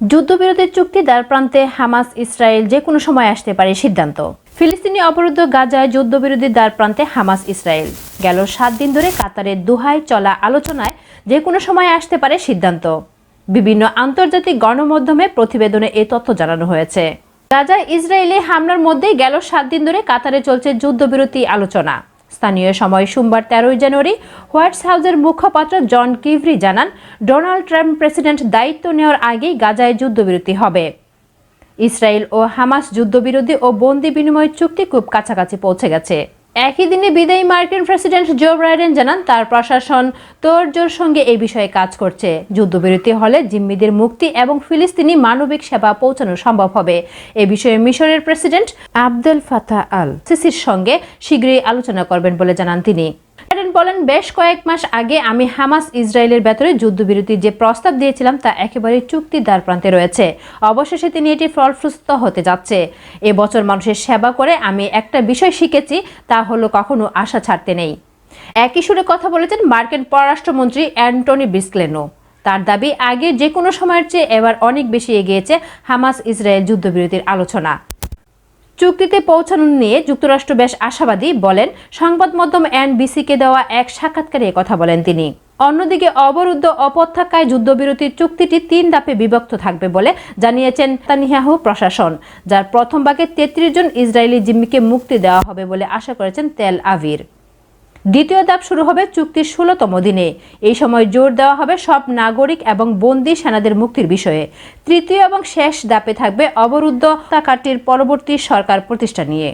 যুদ্ধবিরতির চুক্তি দ্বারপ্রান্তে Hamas Israel যে কোনো সময় আসতে পারে সিদ্ধান্ত। ফিলিস্তিনি অবরুদ্ধ গাজায় যুদ্ধবিরতির দ্বারপ্রান্তে হামাস ইসরায়েল। গেল 7 দিন ধরে কাতারের দোহায় চলা আলোচনায় যে কোনো সময় আসতে পারে সিদ্ধান্ত। বিভিন্ন আন্তর্জাতিক গণমাধ্যমে প্রতিবেদনে এই তথ্য জানানো হয়েছে। গাজায় ইসরায়েলি হামলার মধ্যেই গেল 7 দিন ধরে কাতারে চলছে যুদ্ধবিরতি আলোচনা। স্থানীয় সময় সোমবার 13 জানুয়ারি হোয়াইট হাউসের মুখপাত্র জন কিভরি জানান, ডোনাল্ড ট্রাম্প প্রেসিডেন্ট দায়িত্ব নেওয়ার আগেই গাজায় যুদ্ধবিরতি হবে। ইসরায়েল ও হামাস যুদ্ধবিরতি ও বন্দি বিনিময় চুক্তি খুব কাছাকাছি পৌঁছে গেছে। একই দিনে বিদায়ী মার্কিন প্রেসিডেন্ট জো বাইডেন জানান, তার প্রশাসন তোড়জোড় সঙ্গে এই বিষয়ে কাজ করছে। যুদ্ধবিরতি হলে জিম্মিদের মুক্তি এবং ফিলিস্তিনি মানবিক সেবা পৌঁছানো সম্ভব হবে। এ বিষয়ে মিশরের প্রেসিডেন্ট আবদেল ফাতাহ আল সিসির সঙ্গে শীঘ্রই আলোচনা করবেন বলে জানান তিনি। বাইডেন বলেন, বেশ কয়েক মাস আগে আমি হামাস ইসরায়েলের ভেতরে যুদ্ধবিরতির যে প্রস্তাব দিয়েছিলাম তা একেবারে চুক্তির দ্বারপ্রান্তে রয়েছে। অবশেষে তিনি এটি ফলপ্রসূ হতে যাচ্ছে। এবছর মানুষের সেবা করে আমি একটা বিষয় শিখেছি, তা হলো কখনো আশা ছাড়তে নেই। একই সুরে কথা বলেছেন মার্কিন পররাষ্ট্রমন্ত্রী অ্যান্টনি ব্লিংকেনও। তার দাবি, আগে যে কোনো সময়ের চেয়ে এবার অনেক বেশি এগিয়েছে হামাস ইসরায়েল যুদ্ধবিরতির আলোচনা। চুক্তিতে পৌঁছানো নিয়ে যুক্তরাষ্ট্র বেশ আশাবাদী বলেন সংবাদ মাধ্যম এনবিসিকে দেওয়া এক সাক্ষাৎকারে কথা বলেন তিনি। অন্যদিকে অবরুদ্ধ উপত্যকায় যুদ্ধবিরতির চুক্তিটি 3 ধাপে বিভক্ত থাকবে বলে জানিয়েছেন নেতানিয়াহু প্রশাসন, যার প্রথম ভাগে 33 জন ইসরায়েলি জিম্মিকে মুক্তি দেওয়া হবে বলে আশা করেছেন তেল আভিভ। দ্বিতীয় ধাপ শুরু হবে চুক্তির 16তম দিনে। এই সময় জোর দেওয়া হবে সব নাগরিক এবং বন্দী সেনাদের মুক্তির বিষয়ে। তৃতীয় এবং শেষ ধাপে থাকবে অবরুদ্ধ এলাকাটির পরবর্তী সরকার প্রতিষ্ঠা নিয়ে।